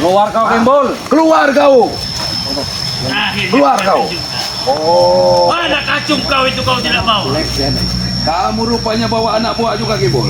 Keluar kau, Gembol. Keluar kau. Keluar kau. Oh, Mana kacung kau itu kau tidak bawa? kamu rupanya bawa anak buah juga, Gibol.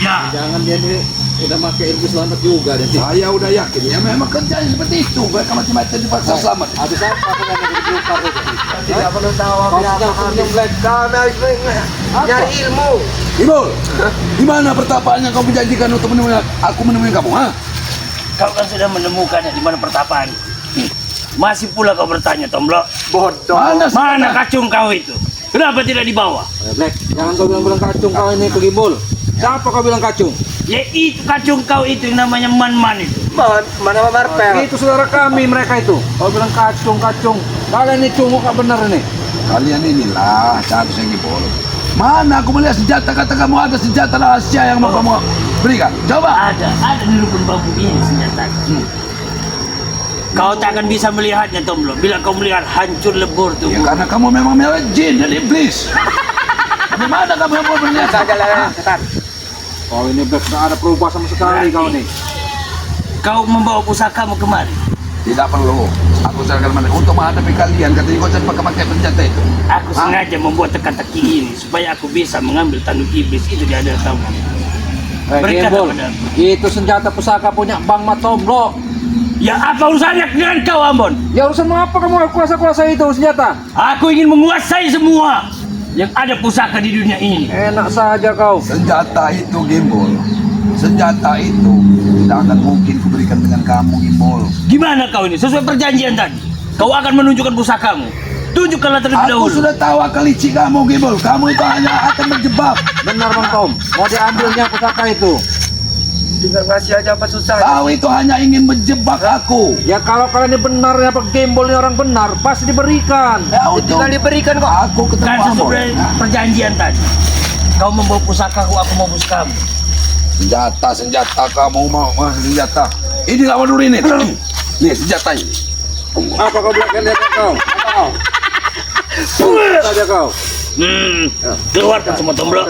Ya, Jangan dia ini udah pakai ilmu selamat juga deh. Saya udah yakin ya memang kerjanya seperti itu. Mereka mati-mati dipaksa selamat. Habis apa aku kan ditukar itu? Tidak perlu tahu Kau apa sudah punya black. kami harus nyari ilmu. Gibol, di mana pertapaannya kau menjanjikan untuk menemui aku menemui kamu, ha? kau kan sudah menemukannya di mana pertapaan. Masih pula kau bertanya, Tomblok. Bodoh. Mana kacung kau itu? Kenapa tidak dibawa? Black, jangan kau bilang kacung kau ini ke Gembol. Siapa kau bilang kacung? Ya itu kacung kau itu yang namanya Man-Man itu. Mana Marpel? Itu saudara kami mereka itu. Kau bilang kacung. Kalian ini cunguk gak benar ini. Kalian inilah seharusnya Gibol. Mana aku melihat senjata, kata kamu ada senjata rahasia yang mau kamu berikan. Coba. Ada di lubang bambu ini senjata. Kau tak akan bisa melihatnya, Tomblok. Bila kau melihat hancur lebur tuh. Ya karena kamu memang merah jin dan iblis. Bagaimana kamu mau melihat? Saja lah, setan. Kau ini Black gak ada perubahan sama sekali kau nih. Kau membawa pusakamu kemari. Tidak perlu. Aku serahkan mana untuk menghadapi kalian. Katanya kau cepat pakai senjata itu. Aku sengaja membuat teka-teki ini supaya aku bisa mengambil tanduk iblis itu di hadapan kamu. Berkata Gembol, padamu. itu senjata pusaka punya Bang Matomblok. Ya apa urusannya dengan kau, Ambon? Ya urusan mengapa kamu kuasa itu senjata? Aku ingin menguasai semua yang ada pusaka di dunia ini. Enak saja kau. Senjata itu Gimbol. Senjata itu tidak akan mungkin kuberikan dengan kamu Gimbol. Gimana kau ini? Sesuai perjanjian tadi, kau akan menunjukkan pusakamu. Tunjukkanlah terlebih Aku dahulu. sudah tahu akal licik kamu Gimbol. Kamu itu hanya akan menjebak. Benar Bang Tom. Mau diambilnya pusaka itu. Tinggal ngasih aja apa susah. Kau itu hanya ingin menjebak aku. Ya kalau kalian ini benar ya Pak Gembol ini orang benar pasti diberikan. Ya untuk Tinggal diberikan kok. aku ketemu Kan Ambon. sesuai perjanjian tadi. Kau membawa pusakaku, aku mau pusakamu. Senjata kamu mau senjata. Ini lawan dulu ini. Nih senjata ini. Apa kau bilang lihat kau? Saja kau. Keluarkan semua Tomblok.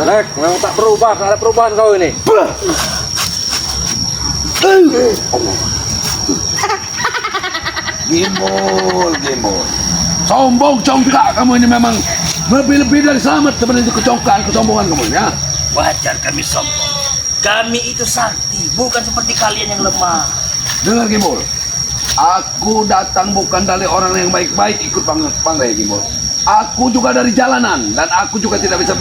Lek, memang tak berubah, tak ada perubahan kau ini. Gimbol. Sombong congkak kamu ini memang lebih dari selamat sebenarnya kecongkaan kesombongan kamu ya. Wajar kami sombong. Kami itu sakti, bukan seperti kalian yang lemah. Dengar Gimbol. Aku datang bukan dari orang yang baik-baik ikut panggil Gimbol. Aku juga dari jalanan dan aku juga tidak bisa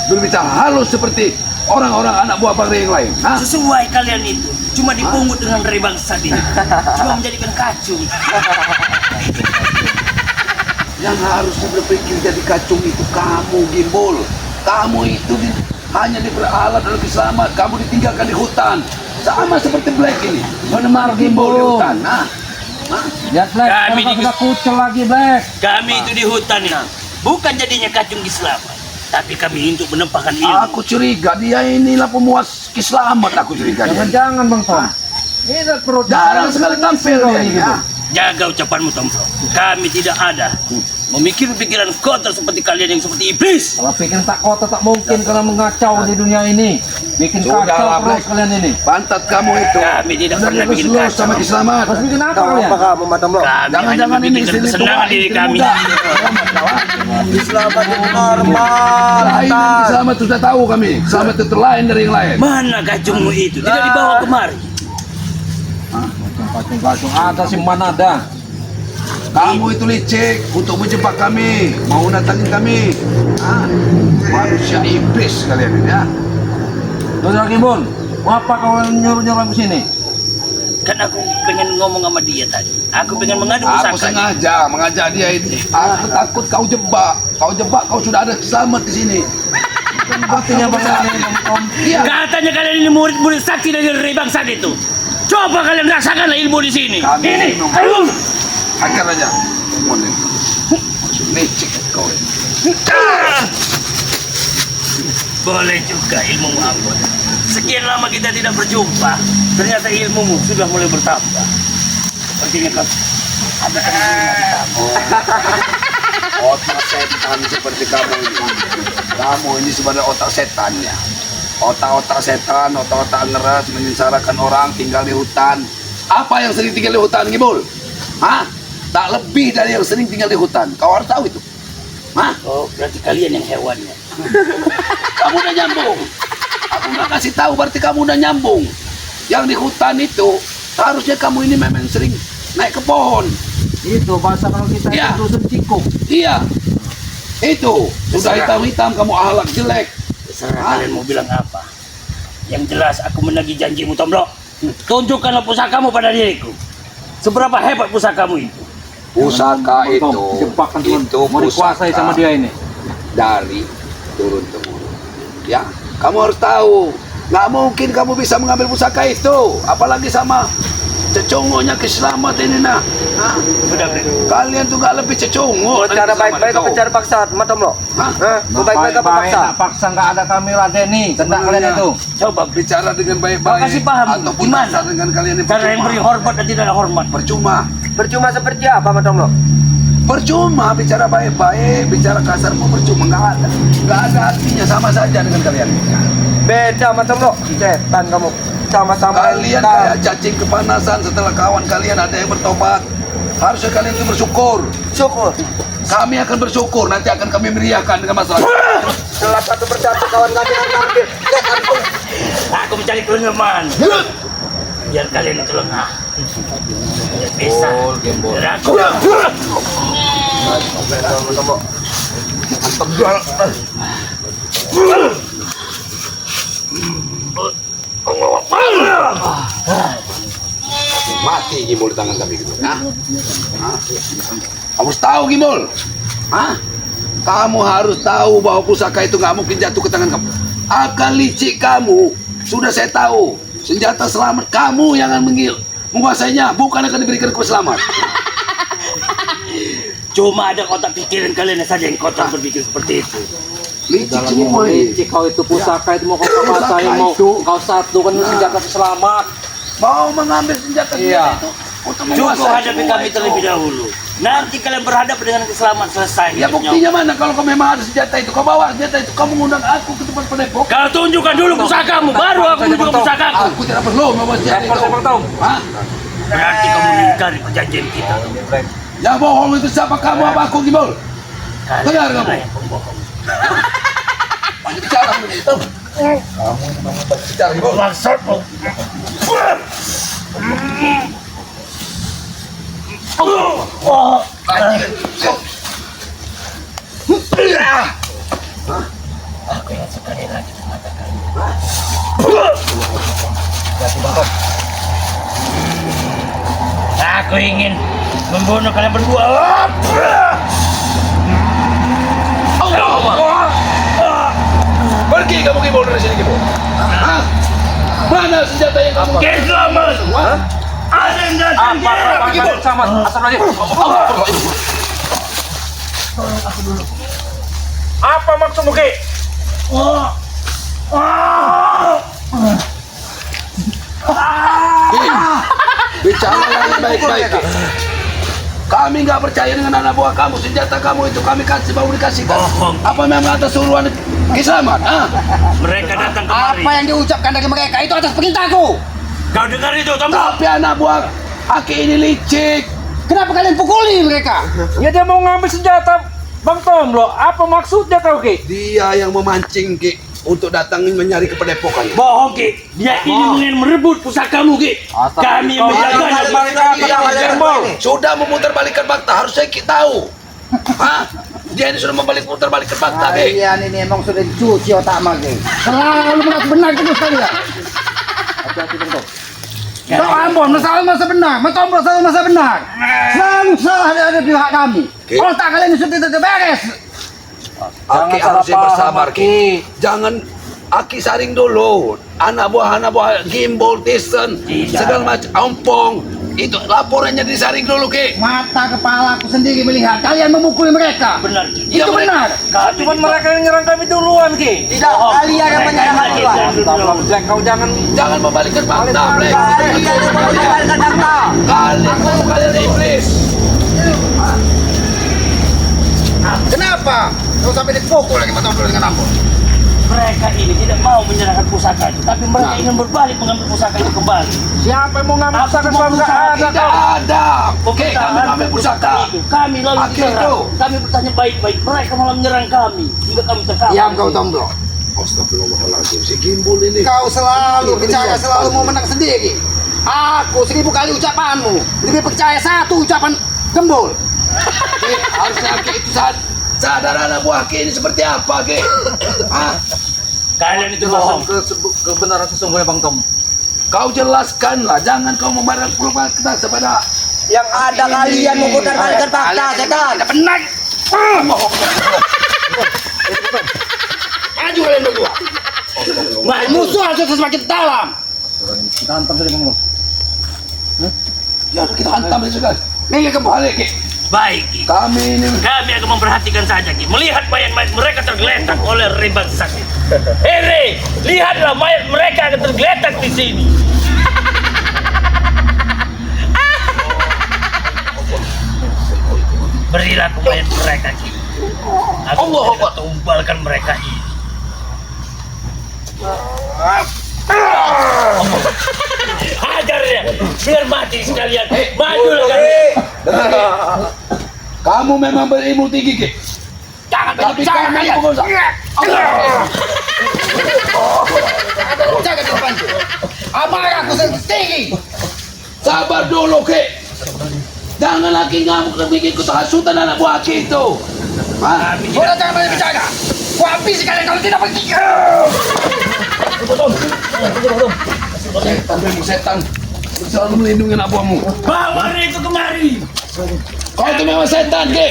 berbicara halus seperti orang-orang anak buah Bangre yang lain. Hah? Sesuai kalian itu, cuma dipungut dengan dari bangsa ini. Cuma menjadikan kacung. Yang harusnya berpikir jadi kacung itu kamu Gimbol. Kamu itu hanya diperalat dalam selamat. Kamu ditinggalkan di hutan. Sama seperti Black ini. Menemar Gimbol di hutan. Nah. Lihat Black, Kami sekarang di- sudah kucel lagi Black. Kami itu di hutan ini, bukan jadinya kacung Islamat, tapi kami untuk menempahkan ilmu. Aku curiga dia inilah pemuas kislamat. Aku curiga dia. Jangan Bang Tom. Ini tak perlu. Jarang sekali tampil dia ini. Ya. Jaga ucapanmu, Tomblok. Kami tidak ada memikir pikiran kotor seperti kalian yang seperti iblis. Kalau pikir tak kota tak mungkin karena mengacau di dunia ini. Bikin Sudahlah, kacau terus Black. kalian ini. Pantat kamu itu. Kami tidak pernah Benar-benar bikin slow kacau. sama kislamat. Terus bikin apa Tahu kalian? apa kamu Matomblok? Kami Jangan-jangan hanya ini memikirkan istri kesenangan tua, diri istri kami. muda. Selamat itu normal. Lain dari kislamat sudah tahu kami. Kislamat itu lain dari yang lain. Mana kacungmu itu? Tidak dibawa kemari. Kacung ada sih mana ada. Kamu itu licik untuk menjebak kami, mau datangin kami. Ah, manusia iblis kalian ini ya. Saudara Gimbol, mau apa kau nyuruh-nyuruh ke sini? Kan aku pengen ngomong sama dia tadi. Aku pengen mengadu Aku pusaka. sengaja mengajak dia ini. Aku takut kau jebak. Kau jebak, kau sudah ada selamat di sini. Artinya bagaimana Bang Tom? Iya. Katanya kalian ini murid-murid sakti dari bangsa itu. Coba kalian rasakanlah ilmu di sini. Kami Ini, minum. ayo. Ajar aja. Mohon ini. Licik kau ini. Boleh juga ilmumu, Ambon. Sekian lama kita tidak berjumpa, ternyata ilmumu sudah mulai bertambah. Sepertinya kau ada keinginan kamu. Otak setan seperti kamu ini. Kamu ini sebenarnya otak setannya. Otak-otak setan, otak-otak ngeras menyengsarakan orang tinggal di hutan. Apa yang sering tinggal di hutan, Gibol? Hah? Tak lebih dari yang sering tinggal di hutan. Kau harus tahu itu. Hah? Oh, berarti kalian yang hewannya. Kamu udah nyambung. Aku nggak kasih tahu, berarti kamu udah nyambung. Yang di hutan itu, harusnya kamu ini memang sering naik ke pohon. Itu bahasa kalau kita Iya. itu dusun cikuk. Iya. Itu. Sudah hitam-hitam, kamu ahlak jelek. Terserah kalian mau bilang apa. Yang jelas aku menagih janjimu, Tomblok. Tunjukkanlah pusakamu pada diriku. Seberapa hebat pusakamu itu. Pusaka Jebakan tuh mau dikuasai sama dia ini. dari turun temurun. Ya, kamu harus tahu, nggak mungkin kamu bisa mengambil pusaka itu, apalagi sama cecunguknya Keslamat ini nah. Hah? Sudah, Bek. Kalian tuh nggak lebih cecunguk. Cara dari baik-baik Keslamat apa itu. cara paksa, Matom lo? Hah? Mau baik-baik apa paksa? Tak paksa nggak ada kami ladeni. Tendang kalian itu. Coba Bicara dengan baik-baik. Kasih paham, Ataupun gimana? kasar dengan kalian ini cara yang beri hormat dan tidak ada hormat. Percuma. Percuma seperti apa, Matom lo? Percuma bicara baik-baik, bicara kasar pun percuma, nggak ada artinya, sama saja dengan kalian. Beda, Matom lo. Setan kamu. Sama-sama Kalian hitam. kayak cacing kepanasan setelah kawan kalian ada yang bertobat. Harusnya kalian itu bersyukur. Syukur. Kami akan bersyukur, nanti akan kami meriahkan dengan masalah. Setelah satu persatu kawan kami akan ambil. Aku mencari kelengaman. Biar kalian itu lengah. Biar bisa. Biar aku. Mati Gimol di tangan kami gitu. Hah? Hah? Kamu harus tahu Gimol. Hah? Kamu harus tahu bahwa pusaka itu nggak mungkin jatuh ke tangan kamu. Akal licik kamu sudah saya tahu. Senjata selamat kamu yang akan menguasainya, bukan akan diberikan ke selamat. Cuma ada kotak pikiran kalian saja yang kotor berpikir seperti itu. Licik semua ini. Licik kau itu pusaka itu mau kau kuasai, mau kau satu kan senjata selamat. Mau mengambil senjata Iya. itu untuk Cukup menguasai hadapi semua kami itu. terlebih dahulu. Nanti kalian berhadapan dengan keselamatan selesai. Ya buktinya mana kalau kau memang ada senjata itu, kau bawa senjata itu, kamu mengundang aku ke tempat penepok. Kau tunjukkan dulu pusakamu, baru aku menunjukkan pusakaku. Aku tidak perlu membawa senjata itu. tahu. Hah? Berarti kamu mengingkari perjanjian kita. Ya bohong itu siapa kamu apa aku Gibol? Benar Kalian kamu? adalah yang pembohong. Banyak bicara begitu. Kamu bicara Gibol. Maksudmu? Aku yang sekali lagi mengatakan. Aku ingin membunuh kalian berdua. Pergi kamu Gibol dari sini Gibol. Hah? Mana senjata yang kamu? Keselamatan. Ada yang datang. Gibol. Sama asal lagi. Apa maksudmu Ki? Bicara yang baik-baik. Kami nggak percaya dengan anak buah kamu. Senjata kamu itu kami kasih, mau dikasihkan. Bohong. Apa memang atas suruhan Kislamat? Ah? Mereka datang kemari. Apa yang diucapkan dari mereka itu atas perintahku. Kau dengar itu, Tombo? Tapi anak buah Aki ini licik. Kenapa kalian pukuli mereka? Ya dia mau ngambil senjata Bang Tom loh. Apa maksudnya kau Ki? Dia yang memancing Ki untuk datang mencari kepadepokan. Bohong, Ki. Dia ingin merebut pusakamu, Ki. Kami menjaganya. Sudah memutarbalikkan fakta, harusnya Ki tahu. Hah? Dia ini sudah memutarbalikkan fakta, Ki. Kalian ini emang sudah dicuci otak mage. Selalu mengaku benar terus kalian. Hati-hati Bang Tom. Kau Ambon selalu masa benar, Matombro selalu masa benar. Selalu salah ada pihak kami. Oke. Kalau tak kalian ini sudah tidak beres. Aki salah harusnya paham, bersabar, Aki. Ki. Jangan Aki saring dulu. Anak buah Gimbal, Tyson, Tidak. segala macam, Ompong. Itu laporannya disaring dulu, Ki. Mata kepala aku sendiri melihat kalian memukuli mereka. Benar, Ki. Iya, Itu benar. Cuma mereka yang nyerang kami duluan Ki. Tidak, kalian yang menyerang duluan. Black kau jangan Jangan membalikkan fakta, Black. Kalian yang menyebarkan fakta. Kalian iblis. Kenapa? Kau sampai dipukul lagi Matombro dengan Ambon. Mereka ini tidak mau menyerahkan pusaka itu, tapi mereka ingin berbalik mengambil pusaka itu kembali. Siapa yang mau ngambil Aku pusaka mau kalau nggak pusaka ada Tidak kau? ada. Oke, kami ambil pusaka. itu. Kami lalu Pakai diserang. itu. Kami bertanya baik-baik, mereka malah menyerang kami. Hingga kami terkapar. Diam kau Tombro. Astagfirullahaladzim, si Gimbul ini. Kau selalu percaya selalu mau menang sendiri. Aku 1000 kali ucapanmu, lebih percaya 1 ucapan Gembul. Harusnya Ki itu sadar anak buah Ki ini seperti apa Ki? Hah? Kalian itu Jelaskan bohong. kebenaran sesungguhnya Bang Tom. Kau jelaskanlah, jangan kau membarang kita kepada Yang ada kalian memutar-balikan fakta, setan. Tidak benar. Maju kalian berdua. Musuh harus semakin dalam. Kita hantam saja Bang Tom. ya kita hantam juga. Nih kembali. Ki. Baik, Ki. Kami ini Kami akan memperhatikan saja, Ki. Melihat mayat-mayat mereka tergeletak oleh ribat sakit. Hei, lihatlah mayat mereka akan tergeletak di sini. Berilah aku mayat mereka, Ki. Aku akan tumbalkan mereka ini. Hajar dia, biar mati sekalian. Majulah kalian. kamu memang berilmu tinggi Ki. Jangan Tapi jangan kami kalian. pengusaha. Jangan dibantu. Amarah aku tinggi. Sabar dulu Ki. Jangan lagi ngamuk dan bikin kehasutan anak buah Ki itu. Hah? Udah jangan banyak bicara. Ku habisi kalian kalau tidak pergi. Setan memang setan. Selalu melindungi anak buahmu. Bawa itu kemari. Kau itu memang setan Ki.